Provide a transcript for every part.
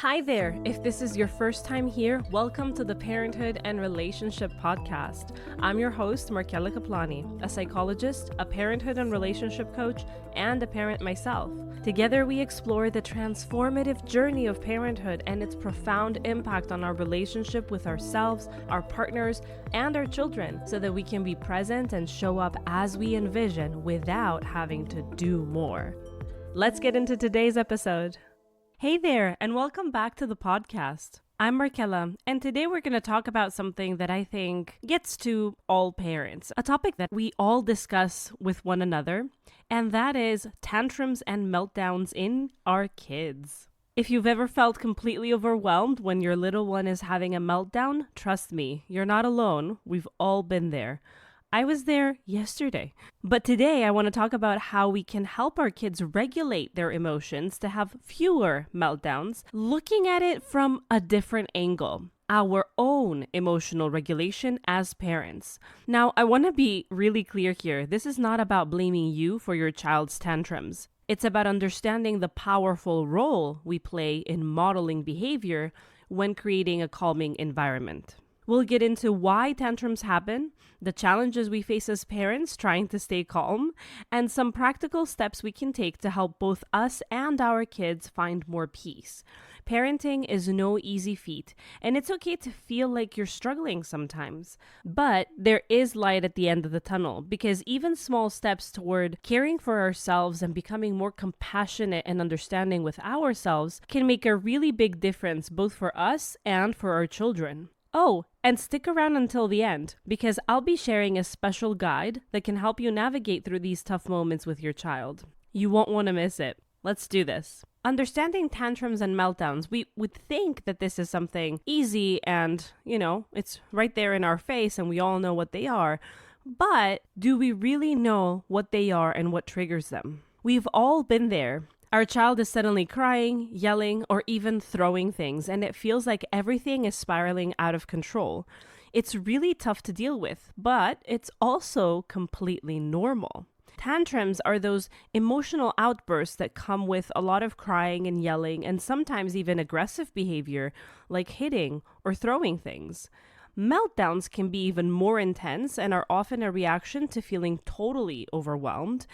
Hi there! If this is your first time here, welcome to the Parenthood and Relationship Podcast. I'm your host, Markella Kaplani, a psychologist, a parenthood and relationship coach, and a parent myself. Together, we explore the transformative journey of parenthood and its profound impact on our relationship with ourselves, our partners, and our children, so that we can be present and show up as we envision without having to do more. Let's get into today's episode. Hey there, and welcome back to the podcast. I'm Markella, and today we're going to talk about something that I think gets to all parents, a topic that we all discuss with one another, and that is tantrums and meltdowns in our kids. If you've ever felt completely overwhelmed when your little one is having a meltdown, trust me, you're not alone. We've all been there. I was there yesterday. But today I want to talk about how we can help our kids regulate their emotions to have fewer meltdowns, looking at it from a different angle, our own emotional regulation as parents. Now, I want to be really clear here. This is not about blaming you for your child's tantrums. It's about understanding the powerful role we play in modeling behavior when creating a calming environment. We'll get into why tantrums happen, the challenges we face as parents trying to stay calm, and some practical steps we can take to help both us and our kids find more peace. Parenting is no easy feat, and it's okay to feel like you're struggling sometimes. But there is light at the end of the tunnel, because even small steps toward caring for ourselves and becoming more compassionate and understanding with ourselves can make a really big difference both for us and for our children. Oh, and stick around until the end, because I'll be sharing a special guide that can help you navigate through these tough moments with your child. You won't want to miss it. Let's do this. Understanding tantrums and meltdowns, we would think that this is something easy and, it's right there in our face and we all know what they are. But do we really know what they are and what triggers them? We've all been there. Our child is suddenly crying, yelling, or even throwing things, and it feels like everything is spiraling out of control. It's really tough to deal with, but it's also completely normal. Tantrums are those emotional outbursts that come with a lot of crying and yelling, and sometimes even aggressive behavior, like hitting or throwing things. Meltdowns can be even more intense and are often a reaction to feeling totally overwhelmed,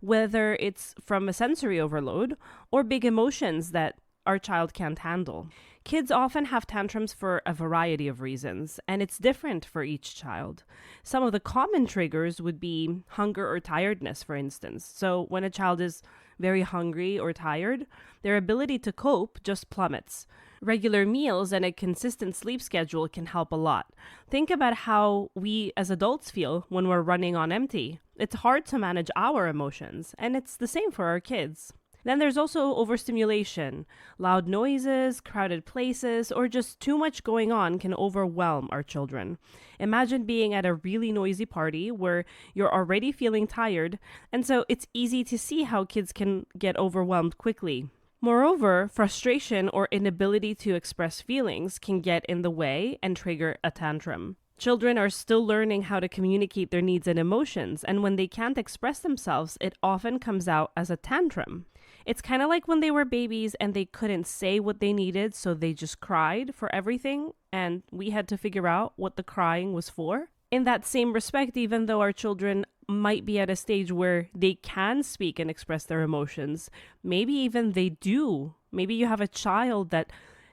whether it's from a sensory overload or big emotions that our child can't handle. Kids often have tantrums for a variety of reasons, and it's different for each child. Some of the common triggers would be hunger or tiredness, for instance. So when a child is very hungry or tired, their ability to cope just plummets. Regular meals and a consistent sleep schedule can help a lot. Think about how we as adults feel when we're running on empty. It's hard to manage our emotions, and it's the same for our kids. Then there's also overstimulation. Loud noises, crowded places, or just too much going on can overwhelm our children. Imagine being at a really noisy party where you're already feeling tired, and so it's easy to see how kids can get overwhelmed quickly. Moreover, frustration or inability to express feelings can get in the way and trigger a tantrum. Children are still learning how to communicate their needs and emotions, and when they can't express themselves, it often comes out as a tantrum. It's kind of like when they were babies and they couldn't say what they needed, so they just cried for everything, and we had to figure out what the crying was for. In that same respect, even though our children might be at a stage where they can speak and express their emotions, maybe even they do. Maybe you have a child that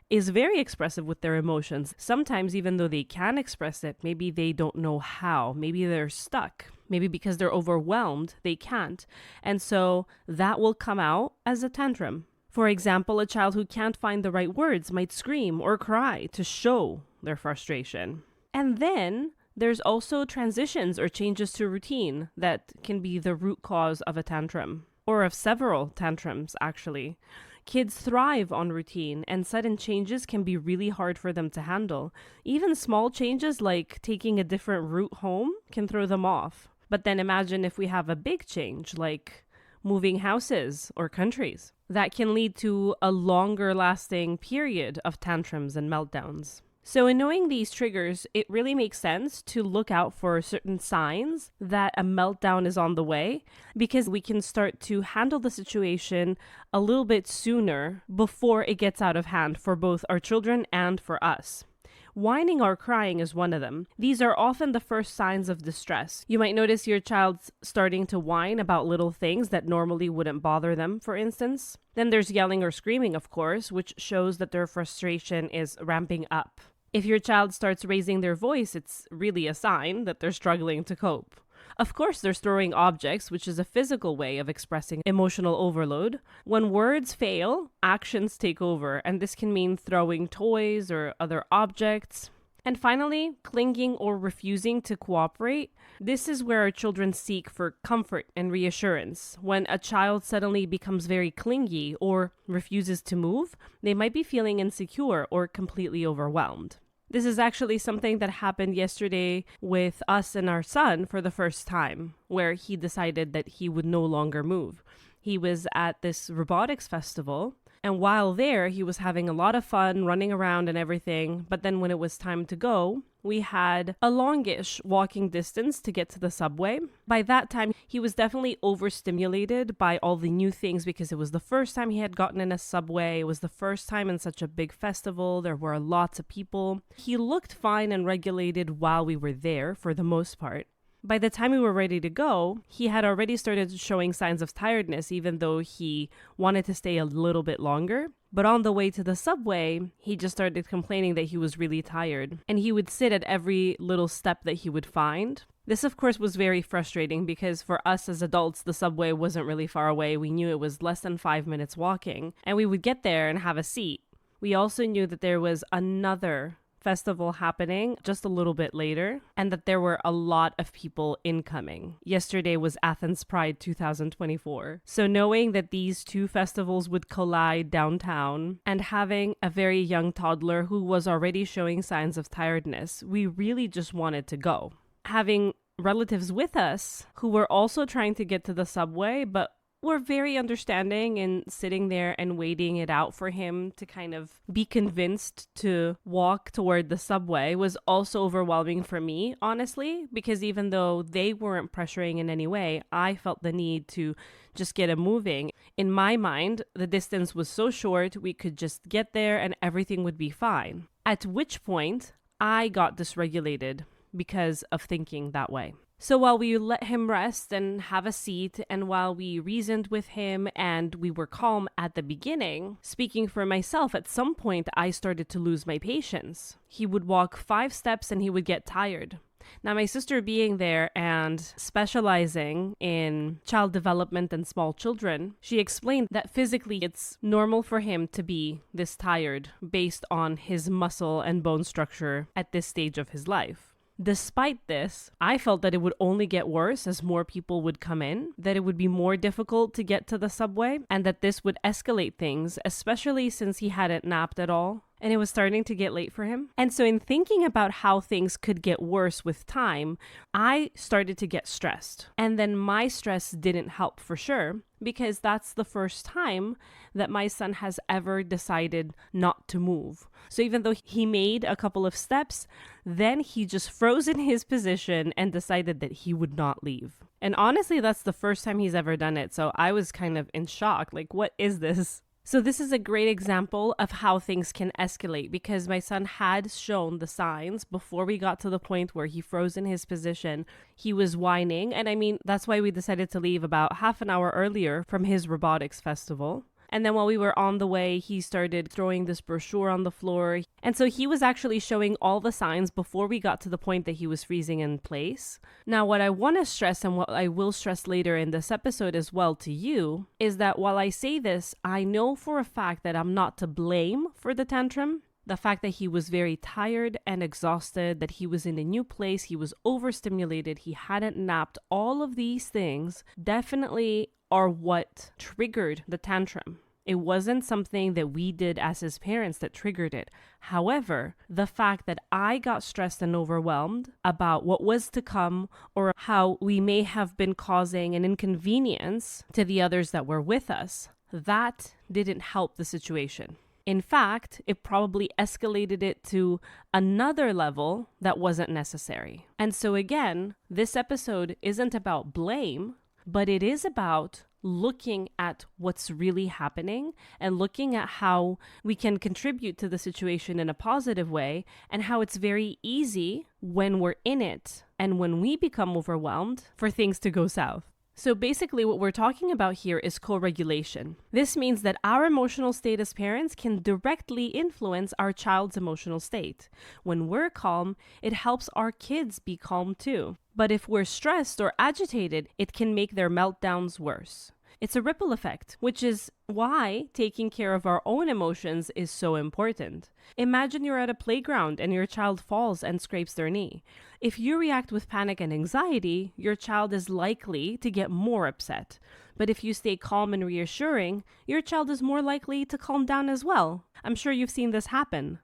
is very expressive with their emotions. Sometimes, even though they can express it, maybe they don't know how. Maybe they're stuck. Maybe because they're overwhelmed, they can't. And so that will come out as a tantrum. For example, a child who can't find the right words might scream or cry to show their frustration. And then there's also transitions or changes to routine that can be the root cause of a tantrum, or of several tantrums, actually. Kids thrive on routine, and sudden changes can be really hard for them to handle. Even small changes like taking a different route home can throw them off. But then imagine if we have a big change, like moving houses or countries. That can lead to a longer lasting period of tantrums and meltdowns. So in knowing these triggers, it really makes sense to look out for certain signs that a meltdown is on the way, because we can start to handle the situation a little bit sooner before it gets out of hand for both our children and for us. Whining or crying is one of them. These are often the first signs of distress. You might notice your child's starting to whine about little things that normally wouldn't bother them, for instance. Then there's yelling or screaming, of course, which shows that their frustration is ramping up. If your child starts raising their voice, it's really a sign that they're struggling to cope. Of course, there's throwing objects, which is a physical way of expressing emotional overload. When words fail, actions take over, and this can mean throwing toys or other objects. And finally, clinging or refusing to cooperate. This is where our children seek for comfort and reassurance. When a child suddenly becomes very clingy or refuses to move, they might be feeling insecure or completely overwhelmed. This is actually something that happened yesterday with us and our son for the first time, where he decided that he would no longer move. He was at this robotics festival, and while there, he was having a lot of fun running around and everything. But then when it was time to go, we had a longish walking distance to get to the subway. By that time, he was definitely overstimulated by all the new things because it was the first time he had gotten in a subway. It was the first time in such a big festival. There were lots of people. He looked fine and regulated while we were there for the most part. By the time we were ready to go, he had already started showing signs of tiredness, even though he wanted to stay a little bit longer. But on the way to the subway, he just started complaining that he was really tired, and he would sit at every little step that he would find. This, of course, was very frustrating because for us as adults, the subway wasn't really far away. We knew it was less than 5 minutes walking, and we would get there and have a seat. We also knew that there was another festival happening just a little bit later, and that there were a lot of people incoming. Yesterday was Athens Pride 2024. So knowing that these two festivals would collide downtown and having a very young toddler who was already showing signs of tiredness, we really just wanted to go. Having relatives with us who were also trying to get to the subway, but were very understanding and sitting there and waiting it out for him to kind of be convinced to walk toward the subway was also overwhelming for me, honestly, because even though they weren't pressuring in any way, I felt the need to just get him moving. In my mind, the distance was so short, we could just get there and everything would be fine. At which point, I got dysregulated because of thinking that way. So while we let him rest and have a seat, and while we reasoned with him and we were calm at the beginning, speaking for myself, at some point I started to lose my patience. He would walk 5 steps and he would get tired. Now, my sister being there and specializing in child development and small children, she explained that physically it's normal for him to be this tired based on his muscle and bone structure at this stage of his life. Despite this, I felt that it would only get worse as more people would come in, that it would be more difficult to get to the subway, and that this would escalate things, especially since he hadn't napped at all, and it was starting to get late for him. And so in thinking about how things could get worse with time, I started to get stressed. And then my stress didn't help for sure, because that's the first time that my son has ever decided not to move. So even though he made a couple of steps, then he just froze in his position and decided that he would not leave. And honestly, that's the first time he's ever done it. So I was kind of in shock. Like, what is this? So this is a great example of how things can escalate, because my son had shown the signs before we got to the point where he froze in his position. He was whining. And I mean, that's why we decided to leave about half an hour earlier from his robotics festival. And then while we were on the way, he started throwing this brochure on the floor. And so he was actually showing all the signs before we got to the point that he was freezing in place. Now, what I want to stress, and what I will stress later in this episode as well to you, is that while I say this, I know for a fact that I'm not to blame for the tantrum. The fact that he was very tired and exhausted, that he was in a new place, he was overstimulated, he hadn't napped, all of these things definitely are what triggered the tantrum. It wasn't something that we did as his parents that triggered it. However, the fact that I got stressed and overwhelmed about what was to come, or how we may have been causing an inconvenience to the others that were with us, that didn't help the situation. In fact, it probably escalated it to another level that wasn't necessary. And so again, this episode isn't about blame, but it is about looking at what's really happening and looking at how we can contribute to the situation in a positive way, and how it's very easy when we're in it and when we become overwhelmed for things to go south. So basically what we're talking about here is co-regulation. This means that our emotional state as parents can directly influence our child's emotional state. When we're calm, it helps our kids be calm too. But if we're stressed or agitated, it can make their meltdowns worse. It's a ripple effect, which is why taking care of our own emotions is so important. Imagine you're at a playground and your child falls and scrapes their knee. If you react with panic and anxiety, your child is likely to get more upset. But if you stay calm and reassuring, your child is more likely to calm down as well. I'm sure you've seen this happen.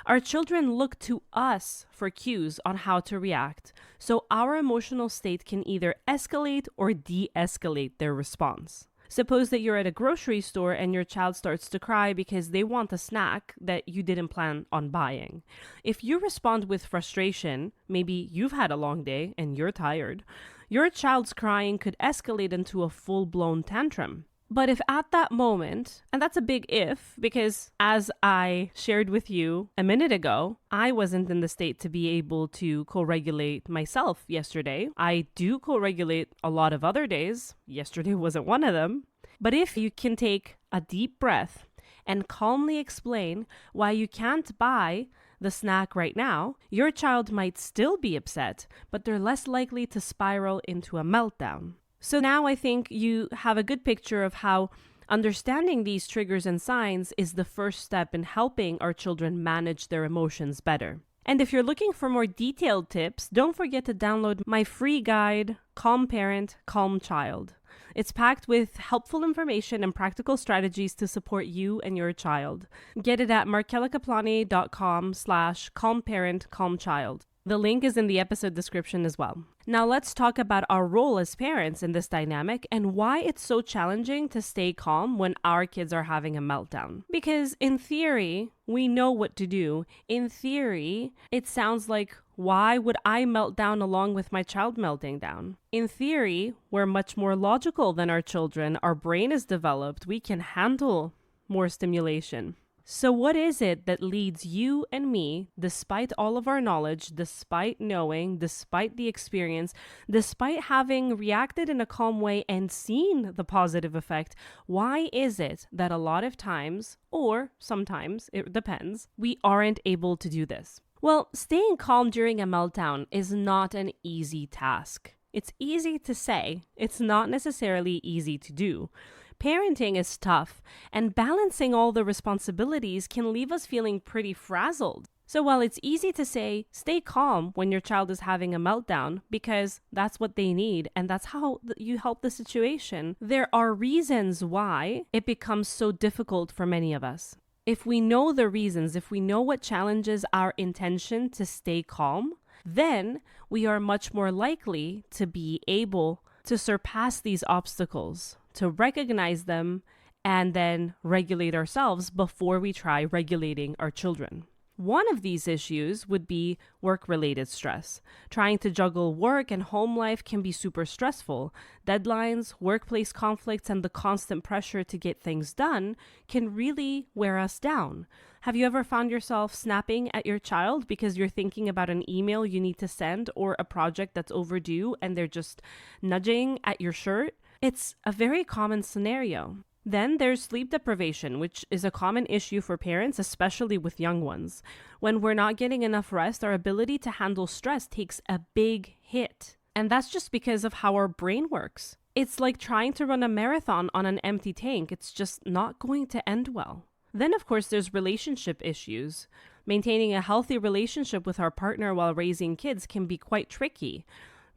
Our children look to us for cues on how to react, so our emotional state can either escalate or de-escalate their response. Suppose that you're at a grocery store and your child starts to cry because they want a snack that you didn't plan on buying. If you respond with frustration, maybe you've had a long day and you're tired, your child's crying could escalate into a full-blown tantrum. But if at that moment, and that's a big if, because as I shared with you a minute ago, I wasn't in the state to be able to co-regulate myself yesterday. I do co-regulate a lot of other days. Yesterday wasn't one of them. But if you can take a deep breath and calmly explain why you can't buy the snack right now, your child might still be upset, but they're less likely to spiral into a meltdown. So now I think you have a good picture of how understanding these triggers and signs is the first step in helping our children manage their emotions better. And if you're looking for more detailed tips, don't forget to download my free guide, Calm Parent, Calm Child. It's packed with helpful information and practical strategies to support you and your child. Get it at markelikaplani.com/calmparentcalmchild. The link is in the episode description as well. Now let's talk about our role as parents in this dynamic and why it's so challenging to stay calm when our kids are having a meltdown. Because in theory, we know what to do. In theory, it sounds like, why would I melt down along with my child melting down? In theory, we're much more logical than our children. Our brain is developed. We can handle more stimulation. So what is it that leads you and me, despite all of our knowledge, despite knowing, despite the experience, despite having reacted in a calm way and seen the positive effect, why is it that a lot of times, or sometimes, it depends, we aren't able to do this? Well, staying calm during a meltdown is not an easy task. It's easy to say, it's not necessarily easy to do. Parenting is tough, and balancing all the responsibilities can leave us feeling pretty frazzled. So while it's easy to say, stay calm when your child is having a meltdown, because that's what they need and that's how you help the situation, there are reasons why it becomes so difficult for many of us. If we know the reasons, if we know what challenges our intention to stay calm, then we are much more likely to be able to surpass these obstacles, to recognize them, and then regulate ourselves before we try regulating our children. One of these issues would be work-related stress. Trying to juggle work and home life can be super stressful. Deadlines, workplace conflicts, and the constant pressure to get things done can really wear us down. Have you ever found yourself snapping at your child because you're thinking about an email you need to send or a project that's overdue and they're just nudging at your shirt? It's a very common scenario. Then there's sleep deprivation, which is a common issue for parents, especially with young ones. When we're not getting enough rest, our ability to handle stress takes a big hit. And that's just because of how our brain works. It's like trying to run a marathon on an empty tank. It's just not going to end well. Then, of course, there's relationship issues. Maintaining a healthy relationship with our partner while raising kids can be quite tricky.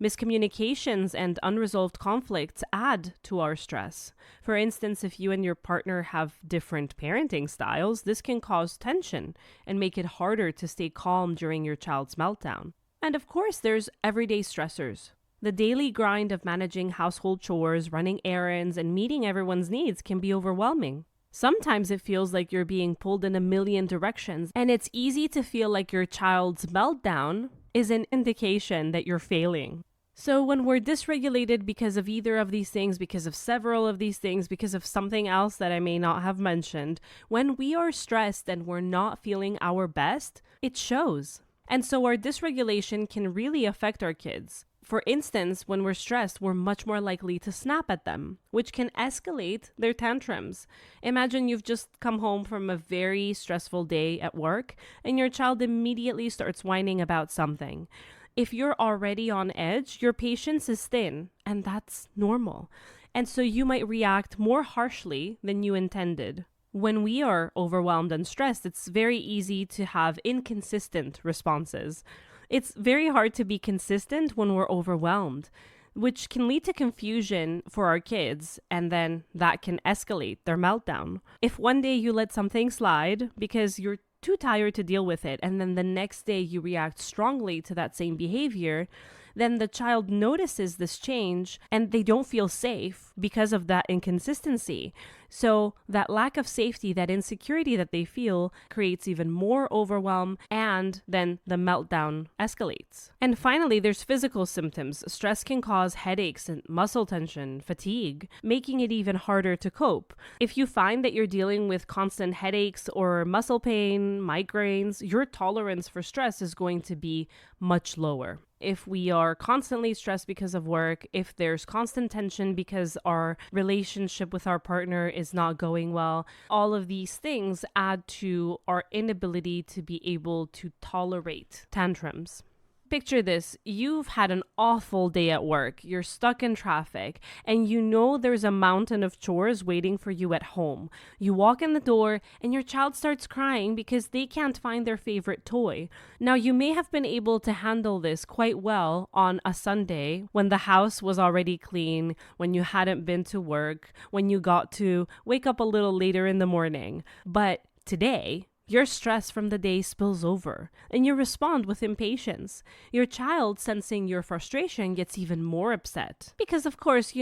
Miscommunications and unresolved conflicts add to our stress. For instance, if you and your partner have different parenting styles, this can cause tension and make it harder to stay calm during your child's meltdown. And of course, there's everyday stressors. The daily grind of managing household chores, running errands, and meeting everyone's needs can be overwhelming. Sometimes it feels like you're being pulled in a million directions, and it's easy to feel like your child's meltdown is an indication that you're failing. So when we're dysregulated because of either of these things, because of several of these things, because of something else that I may not have mentioned, when we are stressed and we're not feeling our best, it shows. And so our dysregulation can really affect our kids. For instance, when we're stressed, we're much more likely to snap at them, which can escalate their tantrums. Imagine you've just come home from a very stressful day at work and your child immediately starts whining about something. If you're already on edge, your patience is thin, and that's normal. And so you might react more harshly than you intended. When we are overwhelmed and stressed, it's very easy to have inconsistent responses. It's very hard to be consistent when we're overwhelmed, which can lead to confusion for our kids, and then that can escalate their meltdown. If one day you let something slide because you're too tired to deal with it, and then the next day you react strongly to that same behavior, then the child notices this change and they don't feel safe because of that inconsistency. So that lack of safety, that insecurity that they feel creates even more overwhelm, and then the meltdown escalates. And finally, there's physical symptoms. Stress can cause headaches and muscle tension, fatigue, making it even harder to cope. If you find that you're dealing with constant headaches or muscle pain, migraines, your tolerance for stress is going to be much lower. If we are constantly stressed because of work, if there's constant tension because our relationship with our partner is not going well, all of these things add to our inability to be able to tolerate tantrums. Picture this, you've had an awful day at work, you're stuck in traffic, and you know there's a mountain of chores waiting for you at home. You walk in the door and your child starts crying because they can't find their favorite toy. Now, you may have been able to handle this quite well on a Sunday when the house was already clean, when you hadn't been to work, when you got to wake up a little later in the morning. But today, your stress from the day spills over, and you respond with impatience. Your child, sensing your frustration, gets even more upset. Because of course,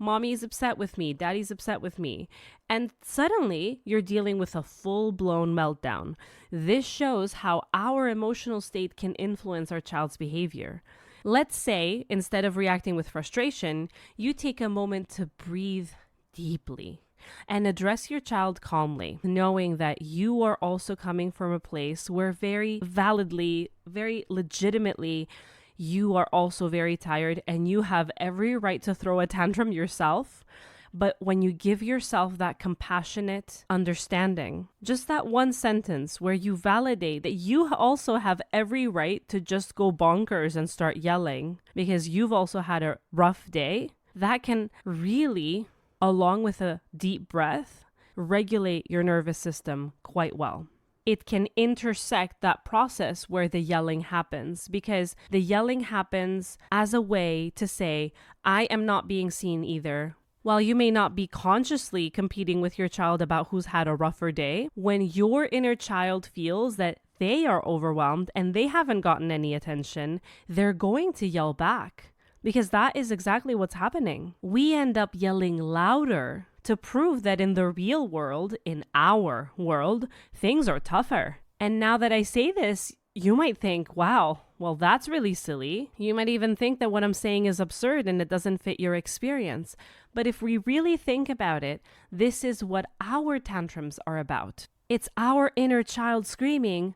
mommy's upset with me, daddy's upset with me. And suddenly, you're dealing with a full-blown meltdown. This shows how our emotional state can influence our child's behavior. Let's say, instead of reacting with frustration, you take a moment to breathe deeply and address your child calmly, knowing that you are also coming from a place where very validly, very legitimately, you are also very tired and you have every right to throw a tantrum yourself. But when you give yourself that compassionate understanding, just that one sentence where you validate that you also have every right to just go bonkers and start yelling because you've also had a rough day, that can really, along with a deep breath, regulate your nervous system quite well. It can intersect that process where the yelling happens, because the yelling happens as a way to say, I am not being seen either. While you may not be consciously competing with your child about who's had a rougher day, when your inner child feels that they are overwhelmed and they haven't gotten any attention, they're going to yell back. Because that is exactly what's happening. We end up yelling louder to prove that in the real world, in our world, things are tougher. And now that I say this, you might think, wow, well, that's really silly. You might even think that what I'm saying is absurd and it doesn't fit your experience. But if we really think about it, this is what our tantrums are about. It's our inner child screaming,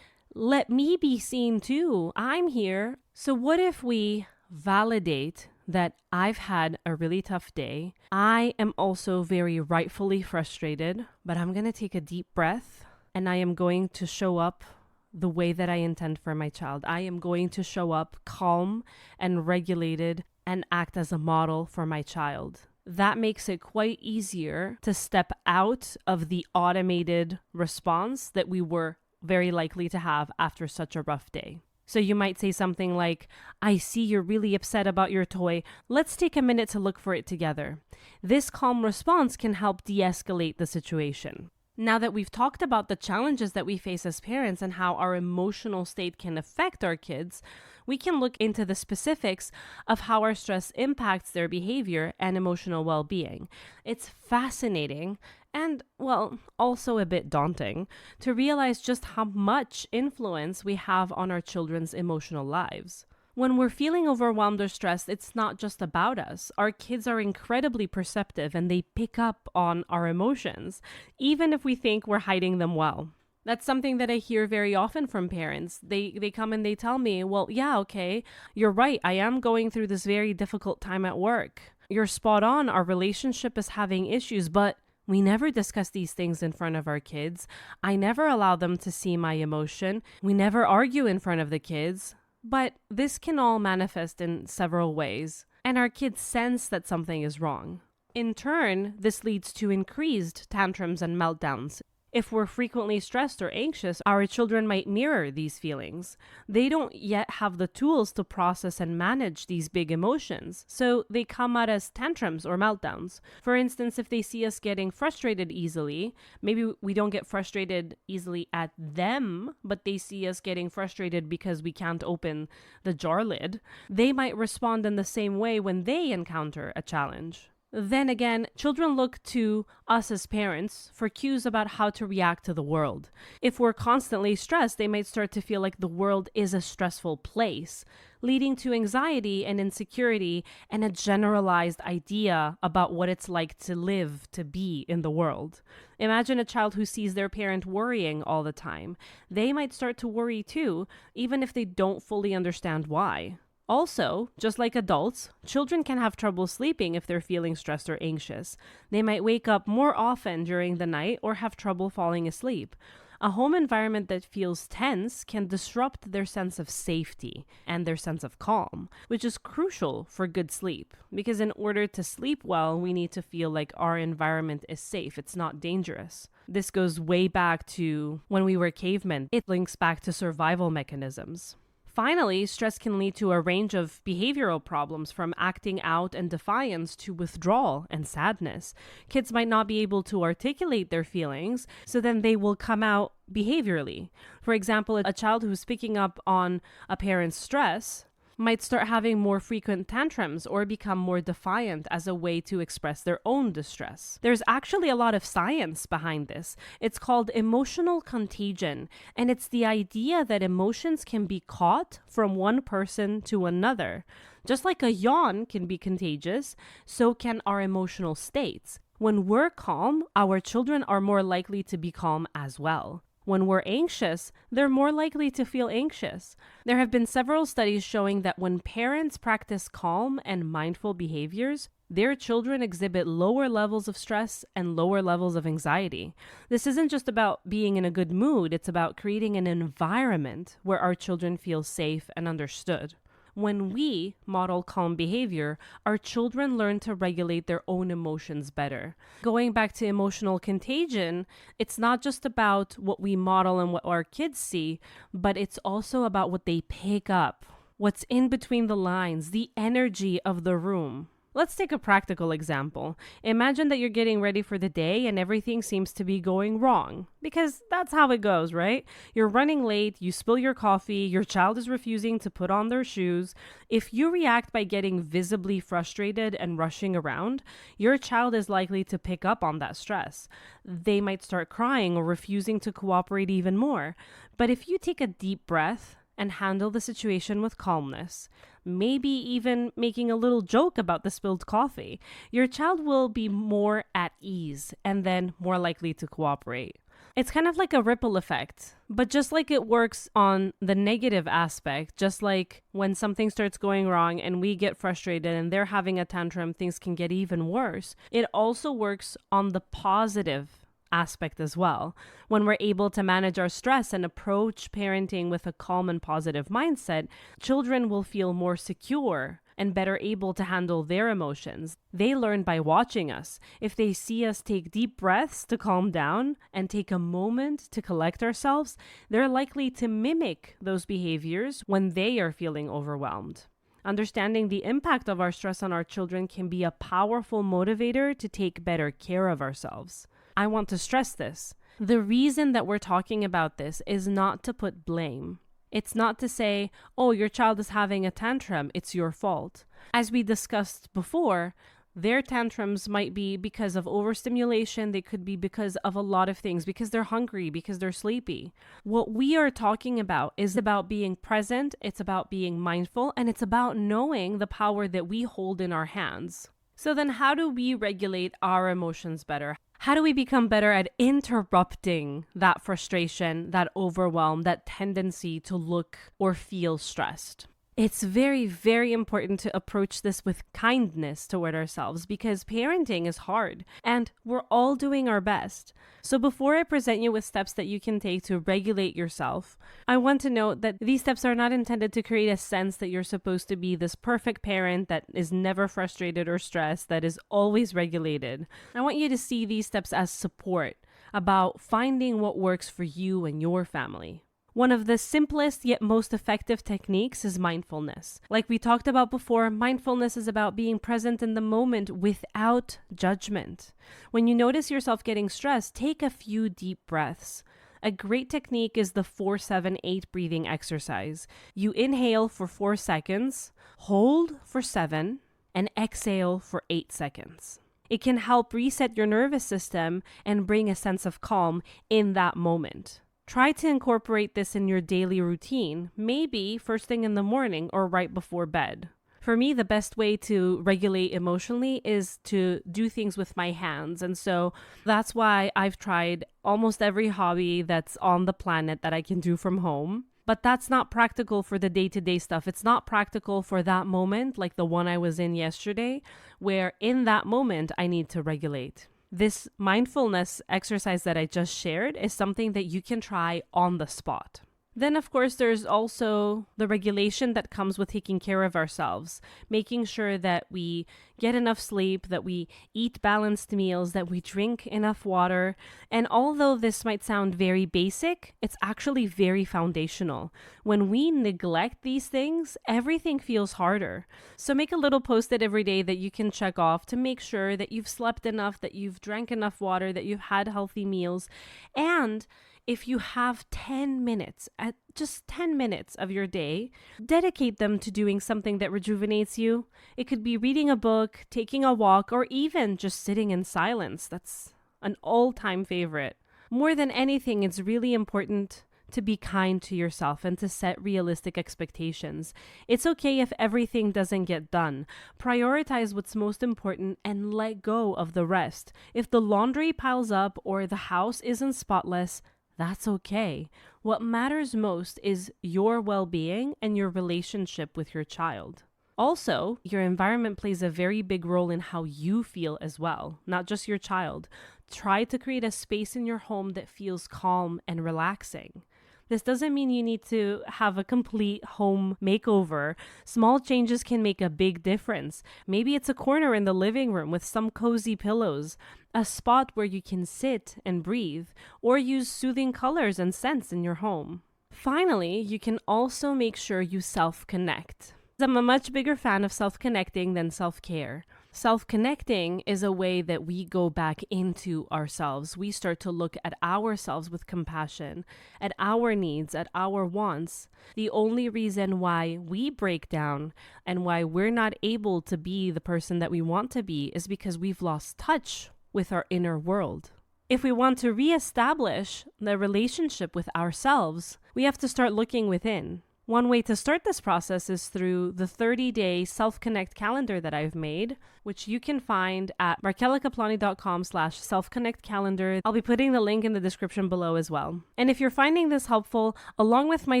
let me be seen too. I'm here. So what if we validate that I've had a really tough day. I am also very rightfully frustrated, but I'm going to take a deep breath and I am going to show up the way that I intend for my child. I am going to show up calm and regulated and act as a model for my child. That makes it quite easier to step out of the automated response that we were very likely to have after such a rough day. So you might say something like, I see you're really upset about your toy. Let's take a minute to look for it together. This calm response can help de-escalate the situation. Now that we've talked about the challenges that we face as parents and how our emotional state can affect our kids, we can look into the specifics of how our stress impacts their behavior and emotional well-being. It's fascinating and, well, also a bit daunting to realize just how much influence we have on our children's emotional lives. When we're feeling overwhelmed or stressed, it's not just about us. Our kids are incredibly perceptive and they pick up on our emotions, even if we think we're hiding them well. That's something that I hear very often from parents. They come and they tell me, well, yeah, okay, you're right. I am going through this very difficult time at work. You're spot on. Our relationship is having issues, but we never discuss these things in front of our kids. I never allow them to see my emotion. We never argue in front of the kids. But this can all manifest in several ways, and our kids sense that something is wrong. In turn, this leads to increased tantrums and meltdowns. If we're frequently stressed or anxious, our children might mirror these feelings. They don't yet have the tools to process and manage these big emotions, so they come out as tantrums or meltdowns. For instance, if they see us getting frustrated easily, maybe we don't get frustrated easily at them, but they see us getting frustrated because we can't open the jar lid, they might respond in the same way when they encounter a challenge. Then again, children look to us as parents for cues about how to react to the world. If we're constantly stressed, they might start to feel like the world is a stressful place, leading to anxiety and insecurity and a generalized idea about what it's like to live, to be in the world. Imagine a child who sees their parent worrying all the time. They might start to worry too, even if they don't fully understand why. Also, just like adults, children can have trouble sleeping if they're feeling stressed or anxious. They might wake up more often during the night or have trouble falling asleep. A home environment that feels tense can disrupt their sense of safety and their sense of calm, which is crucial for good sleep. Because in order to sleep well, we need to feel like our environment is safe, it's not dangerous. This goes way back to when we were cavemen. It links back to survival mechanisms. Finally, stress can lead to a range of behavioral problems, from acting out and defiance to withdrawal and sadness. Kids might not be able to articulate their feelings, so then they will come out behaviorally. For example, a child who's picking up on a parent's stress might start having more frequent tantrums or become more defiant as a way to express their own distress. There's actually a lot of science behind this. It's called emotional contagion, and it's the idea that emotions can be caught from one person to another. Just like a yawn can be contagious, so can our emotional states. When we're calm, our children are more likely to be calm as well. When we're anxious, they're more likely to feel anxious. There have been several studies showing that when parents practice calm and mindful behaviors, their children exhibit lower levels of stress and lower levels of anxiety. This isn't just about being in a good mood, it's about creating an environment where our children feel safe and understood. When we model calm behavior, our children learn to regulate their own emotions better. Going back to emotional contagion, it's not just about what we model and what our kids see, but it's also about what they pick up, what's in between the lines, the energy of the room. Let's take a practical example. Imagine that you're getting ready for the day and everything seems to be going wrong. Because that's how it goes, right? You're running late, you spill your coffee, your child is refusing to put on their shoes. If you react by getting visibly frustrated and rushing around, your child is likely to pick up on that stress. They might start crying or refusing to cooperate even more. But if you take a deep breath and handle the situation with calmness, maybe even making a little joke about the spilled coffee, your child will be more at ease and then more likely to cooperate. It's kind of like a ripple effect, but just like it works on the negative aspect, just like when something starts going wrong and we get frustrated and they're having a tantrum, things can get even worse. It also works on the positive aspect as well. When we're able to manage our stress and approach parenting with a calm and positive mindset, children will feel more secure and better able to handle their emotions. They learn by watching us. If they see us take deep breaths to calm down and take a moment to collect ourselves, they're likely to mimic those behaviors when they are feeling overwhelmed. Understanding the impact of our stress on our children can be a powerful motivator to take better care of ourselves. I want to stress this. The reason that we're talking about this is not to put blame. It's not to say, oh, your child is having a tantrum, it's your fault. As we discussed before, their tantrums might be because of overstimulation. They could be because of a lot of things, because they're hungry, because they're sleepy. What we are talking about is about being present. It's about being mindful, and it's about knowing the power that we hold in our hands. So then how do we regulate our emotions better? How do we become better at interrupting that frustration, that overwhelm, that tendency to look or feel stressed? It's very, very important to approach this with kindness toward ourselves because parenting is hard and we're all doing our best. So before I present you with steps that you can take to regulate yourself, I want to note that these steps are not intended to create a sense that you're supposed to be this perfect parent that is never frustrated or stressed, that is always regulated. I want you to see these steps as support about finding what works for you and your family. One of the simplest yet most effective techniques is mindfulness. Like we talked about before, mindfulness is about being present in the moment without judgment. When you notice yourself getting stressed, take a few deep breaths. A great technique is the 4-7-8 breathing exercise. You inhale for 4 seconds, hold for 7, and exhale for 8 seconds. It can help reset your nervous system and bring a sense of calm in that moment. Try to incorporate this in your daily routine, maybe first thing in the morning or right before bed. For me, the best way to regulate emotionally is to do things with my hands. And so that's why I've tried almost every hobby that's on the planet that I can do from home. But that's not practical for the day-to-day stuff. It's not practical for that moment, like the one I was in yesterday, where in that moment I need to regulate. This mindfulness exercise that I just shared is something that you can try on the spot. Then, of course, there's also the regulation that comes with taking care of ourselves, making sure that we get enough sleep, that we eat balanced meals, that we drink enough water. And although this might sound very basic, it's actually very foundational. When we neglect these things, everything feels harder. So make a little post-it every day that you can check off to make sure that you've slept enough, that you've drank enough water, that you've had healthy meals. And if you have 10 minutes, just 10 minutes of your day, dedicate them to doing something that rejuvenates you. It could be reading a book, taking a walk, or even just sitting in silence. That's an all-time favorite. More than anything, it's really important to be kind to yourself and to set realistic expectations. It's okay if everything doesn't get done. Prioritize what's most important and let go of the rest. If the laundry piles up or the house isn't spotless, that's okay. What matters most is your well-being and your relationship with your child. Also, your environment plays a very big role in how you feel as well, not just your child. Try to create a space in your home that feels calm and relaxing. This doesn't mean you need to have a complete home makeover. Small changes can make a big difference. Maybe it's a corner in the living room with some cozy pillows, a spot where you can sit and breathe, or use soothing colors and scents in your home. Finally, you can also make sure you self-connect. I'm a much bigger fan of self-connecting than self-care. Self-connecting is a way that we go back into ourselves. We start to look at ourselves with compassion, at our needs, at our wants. The only reason why we break down and why we're not able to be the person that we want to be is because we've lost touch with our inner world. If we want to reestablish the relationship with ourselves, we have to start looking within. One way to start this process is through the 30-day self-connect calendar that I've made, which you can find at markelikaplani.com/self-connect calendar. I'll be putting the link in the description below as well. And if you're finding this helpful, along with my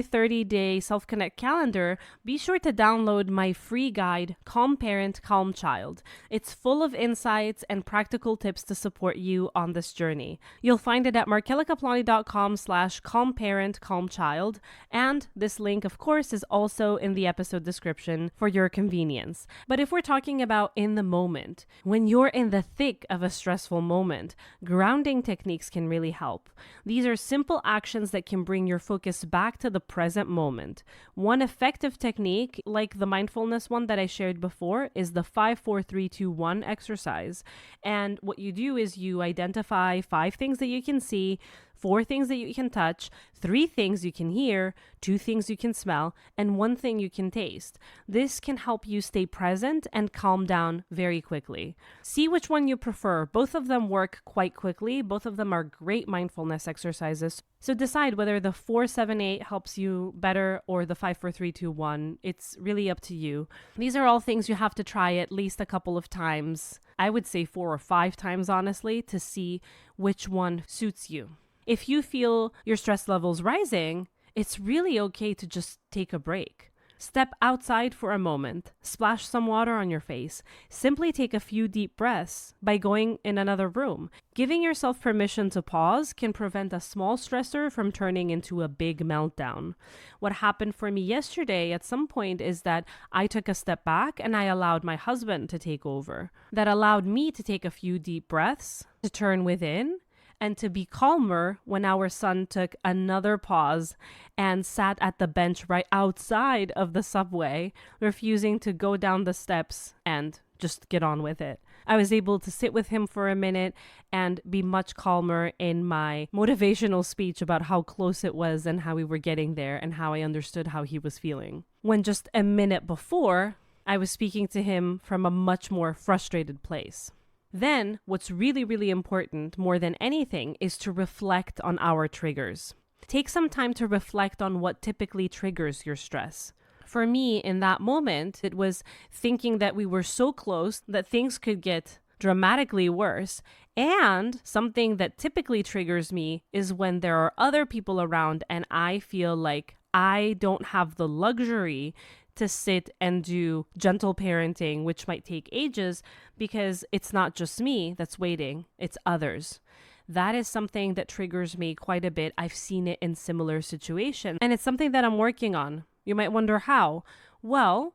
30-day self-connect calendar, be sure to download my free guide, Calm Parent, Calm Child. It's full of insights and practical tips to support you on this journey. You'll find it at markelikaplani.com/calm parent, calm child. And this link, of course, is also in the episode description for your convenience. But if we're talking about in the moment, when you're in the thick of a stressful moment, grounding techniques can really help. These are simple actions that can bring your focus back to the present moment. One effective technique, like the mindfulness one that I shared before, is the 5-4-3-2-1 exercise. And what you do is you identify 5 things that you can see, 4 things that you can touch, 3 things you can hear, 2 things you can smell, and 1 thing you can taste. This can help you stay present and calm down very quickly. See which one you prefer. Both of them work quite quickly. Both of them are great mindfulness exercises. So decide whether the 4-7-8 helps you better or the 5-4-3-2-1. It's really up to you. These are all things you have to try at least a couple of times. I would say 4 or 5 times, honestly, to see which one suits you. If you feel your stress levels rising, it's really okay to just take a break. Step outside for a moment, splash some water on your face, simply take a few deep breaths by going in another room. Giving yourself permission to pause can prevent a small stressor from turning into a big meltdown. What happened for me yesterday at some point is that I took a step back and I allowed my husband to take over. That allowed me to take a few deep breaths, to turn within, and to be calmer when our son took another pause and sat at the bench right outside of the subway, refusing to go down the steps and just get on with it. I was able to sit with him for a minute and be much calmer in my motivational speech about how close it was and how we were getting there and how I understood how he was feeling. When just a minute before, I was speaking to him from a much more frustrated place. Then, what's really, really important more than anything is to reflect on our triggers. Take some time to reflect on what typically triggers your stress. For me, in that moment, it was thinking that we were so close that things could get dramatically worse. And something that typically triggers me is when there are other people around and I feel like I don't have the luxury to sit and do gentle parenting, which might take ages because it's not just me that's waiting, it's others. That is something that triggers me quite a bit. I've seen it in similar situations, and it's something that I'm working on. You might wonder how. Well,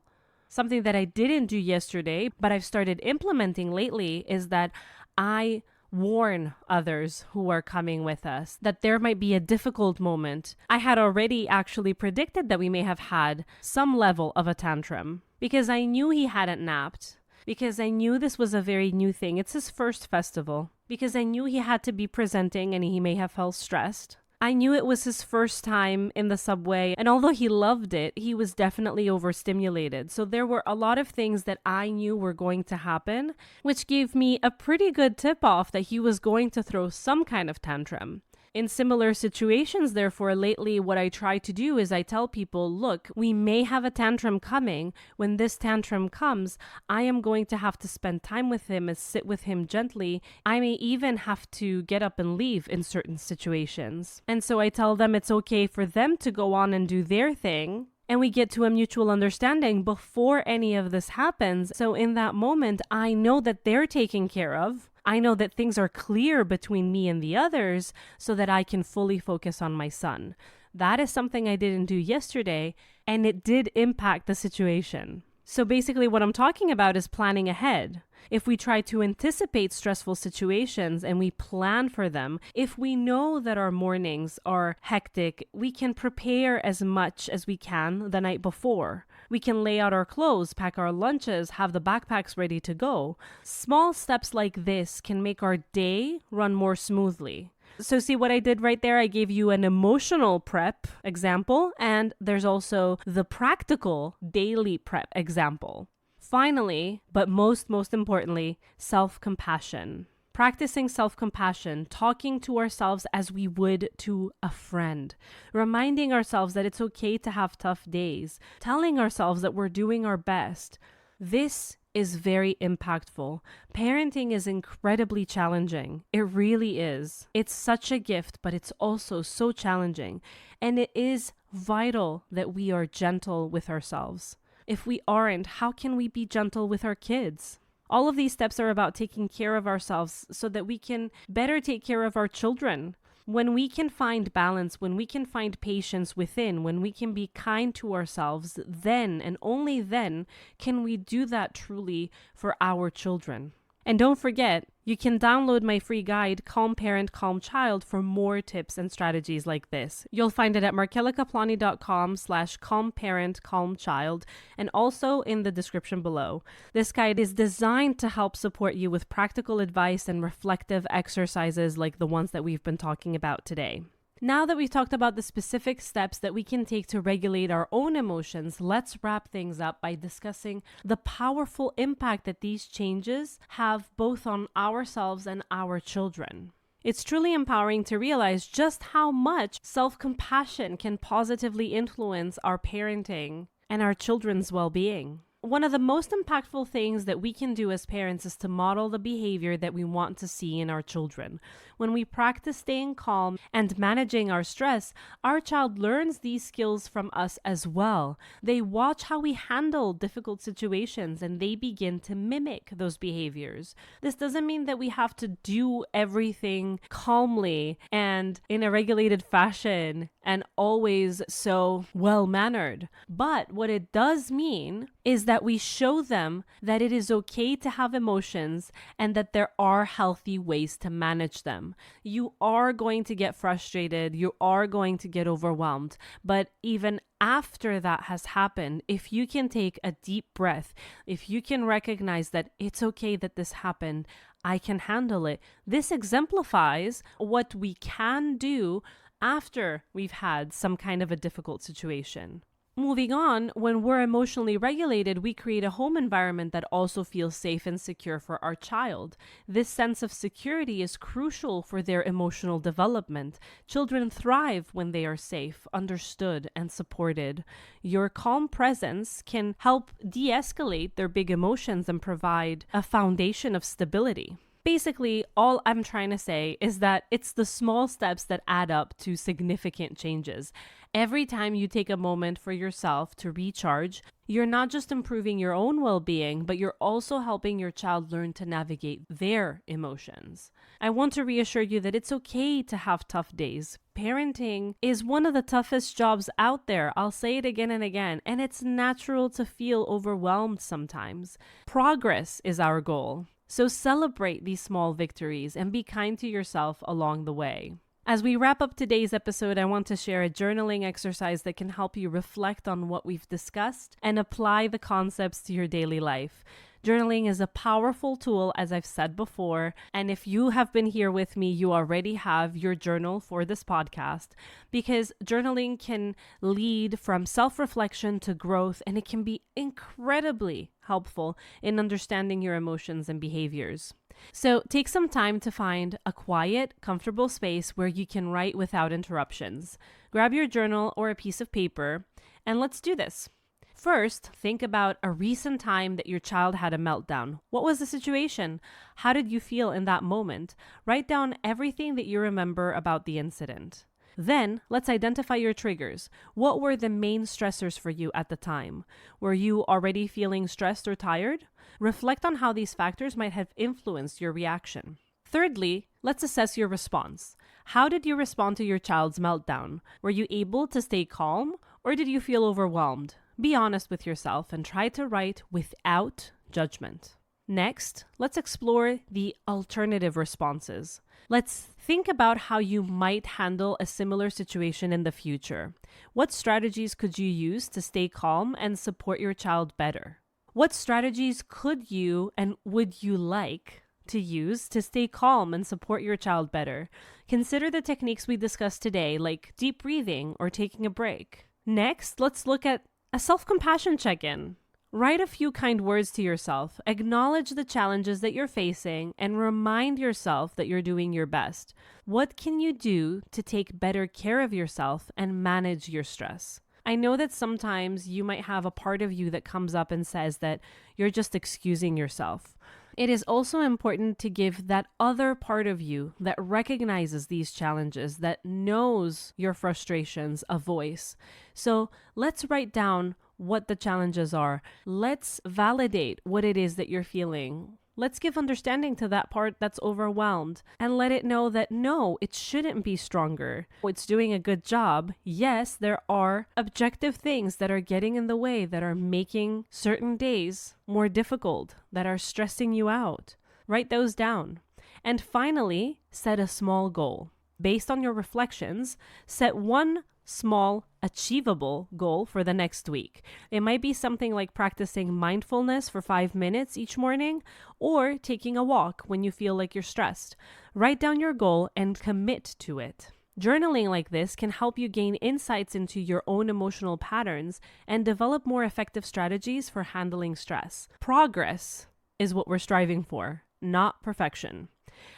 something that I didn't do yesterday, but I've started implementing lately is that I warn others who are coming with us that there might be a difficult moment. I had already actually predicted that we may have had some level of a tantrum because I knew he hadn't napped, because I knew this was a very new thing. It's his first festival, because I knew he had to be presenting and he may have felt stressed. I knew it was his first time in the subway, and although he loved it, he was definitely overstimulated. So there were a lot of things that I knew were going to happen, which gave me a pretty good tip-off that he was going to throw some kind of tantrum. In similar situations, therefore, lately, what I try to do is I tell people, look, we may have a tantrum coming. When this tantrum comes, I am going to have to spend time with him and sit with him gently. I may even have to get up and leave in certain situations. And so I tell them it's okay for them to go on and do their thing. And we get to a mutual understanding before any of this happens. So in that moment, I know that they're taken care of. I know that things are clear between me and the others so that I can fully focus on my son. That is something I didn't do yesterday, and it did impact the situation. So basically what I'm talking about is planning ahead. If we try to anticipate stressful situations and we plan for them, if we know that our mornings are hectic, we can prepare as much as we can the night before. We can lay out our clothes, pack our lunches, have the backpacks ready to go. Small steps like this can make our day run more smoothly. So see what I did right there? I gave you an emotional prep example, and there's also the practical daily prep example. Finally, but most importantly, self-compassion. Practicing self-compassion, talking to ourselves as we would to a friend, reminding ourselves that it's okay to have tough days, telling ourselves that we're doing our best. This is very impactful. Parenting is incredibly challenging. It really is. It's such a gift, but it's also so challenging. And it is vital that we are gentle with ourselves. If we aren't, how can we be gentle with our kids? All of these steps are about taking care of ourselves so that we can better take care of our children. When we can find balance, when we can find patience within, when we can be kind to ourselves, then and only then can we do that truly for our children. And don't forget, you can download my free guide, Calm Parent, Calm Child, for more tips and strategies like this. You'll find it at markelikaplani.com/calm parent, calm child, and also in the description below. This guide is designed to help support you with practical advice and reflective exercises like the ones that we've been talking about today. Now that we've talked about the specific steps that we can take to regulate our own emotions, let's wrap things up by discussing the powerful impact that these changes have both on ourselves and our children. It's truly empowering to realize just how much self-compassion can positively influence our parenting and our children's well-being. One of the most impactful things that we can do as parents is to model the behavior that we want to see in our children. When we practice staying calm and managing our stress, our child learns these skills from us as well. They watch how we handle difficult situations and they begin to mimic those behaviors. This doesn't mean that we have to do everything calmly and in a regulated fashion and always so well-mannered. But what it does mean is that we show them that it is okay to have emotions and that there are healthy ways to manage them. You are going to get frustrated, you are going to get overwhelmed, but even after that has happened, if you can take a deep breath, if you can recognize that it's okay that this happened, I can handle it. This exemplifies what we can do after we've had some kind of a difficult situation. Moving on, when we're emotionally regulated, we create a home environment that also feels safe and secure for our child. This sense of security is crucial for their emotional development. Children thrive when they are safe, understood, and supported. Your calm presence can help de-escalate their big emotions and provide a foundation of stability. Basically, all I'm trying to say is that it's the small steps that add up to significant changes. Every time you take a moment for yourself to recharge, you're not just improving your own well-being, but you're also helping your child learn to navigate their emotions. I want to reassure you that it's okay to have tough days. Parenting is one of the toughest jobs out there. I'll say it again and again, and it's natural to feel overwhelmed sometimes. Progress is our goal. So celebrate these small victories and be kind to yourself along the way. As we wrap up today's episode, I want to share a journaling exercise that can help you reflect on what we've discussed and apply the concepts to your daily life. Journaling is a powerful tool, as I've said before, and if you have been here with me, you already have your journal for this podcast, because journaling can lead from self-reflection to growth, and it can be incredibly helpful in understanding your emotions and behaviors. So take some time to find a quiet, comfortable space where you can write without interruptions. Grab your journal or a piece of paper, and let's do this. First, think about a recent time that your child had a meltdown. What was the situation? How did you feel in that moment? Write down everything that you remember about the incident. Then, let's identify your triggers. What were the main stressors for you at the time? Were you already feeling stressed or tired? Reflect on how these factors might have influenced your reaction. Thirdly, let's assess your response. How did you respond to your child's meltdown? Were you able to stay calm, or did you feel overwhelmed? Be honest with yourself and try to write without judgment. Next, let's explore the alternative responses. Let's think about how you might handle a similar situation in the future. What strategies could you use to stay calm and support your child better? What strategies could you and would you like to use to stay calm and support your child better? Consider the techniques we discussed today, like deep breathing or taking a break. Next, let's look at a self-compassion check-in. Write a few kind words to yourself, acknowledge the challenges that you're facing, and remind yourself that you're doing your best. What can you do to take better care of yourself and manage your stress? I know that sometimes you might have a part of you that comes up and says that you're just excusing yourself. It is also important to give that other part of you that recognizes these challenges, that knows your frustrations, a voice. So let's write down what the challenges are. Let's validate what it is that you're feeling. Let's give understanding to that part that's overwhelmed and let it know that no, it shouldn't be stronger. It's doing a good job. Yes, there are objective things that are getting in the way, that are making certain days more difficult, that are stressing you out. Write those down. And finally, set a small goal. Based on your reflections, set one small, achievable goal for the next week. It might be something like practicing mindfulness for 5 minutes each morning or taking a walk when you feel like you're stressed. Write down your goal and commit to it. Journaling like this can help you gain insights into your own emotional patterns and develop more effective strategies for handling stress. Progress is what we're striving for, not perfection.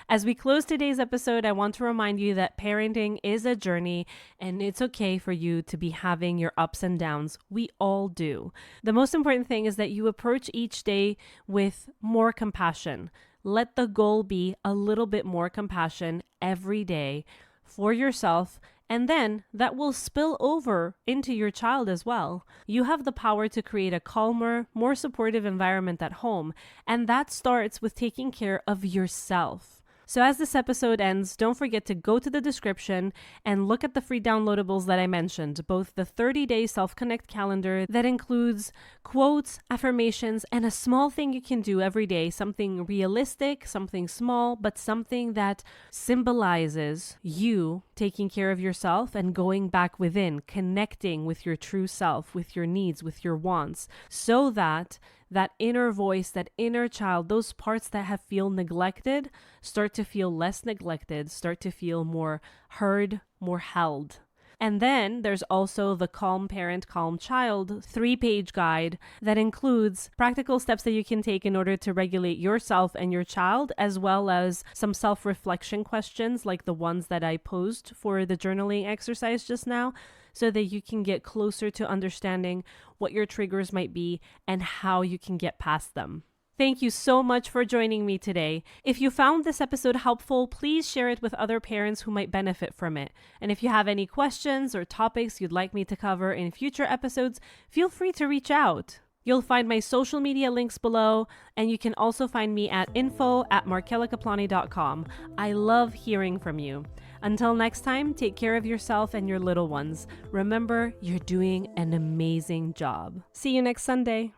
As we close today's episode, I want to remind you that parenting is a journey and it's okay for you to be having your ups and downs. We all do. The most important thing is that you approach each day with more compassion. Let the goal be a little bit more compassion every day for yourself, and then that will spill over into your child as well. You have the power to create a calmer, more supportive environment at home, and that starts with taking care of yourself. So as this episode ends, don't forget to go to the description and look at the free downloadables that I mentioned, both the 30-day self-connect calendar that includes quotes, affirmations, and a small thing you can do every day, something realistic, something small, but something that symbolizes you taking care of yourself and going back within, connecting with your true self, with your needs, with your wants, so that inner voice, that inner child, those parts that have feel neglected start to feel less neglected, start to feel more heard, more held. And then there's also the Calm Parent, Calm Child 3-page guide that includes practical steps that you can take in order to regulate yourself and your child, as well as some self-reflection questions like the ones that I posed for the journaling exercise just now, so that you can get closer to understanding what your triggers might be and how you can get past them. Thank you so much for joining me today. If you found this episode helpful, please share it with other parents who might benefit from it. And if you have any questions or topics you'd like me to cover in future episodes, feel free to reach out. You'll find my social media links below, and you can also find me at info@markelikaplani.com. I love hearing from you. Until next time, take care of yourself and your little ones. Remember, you're doing an amazing job. See you next Sunday.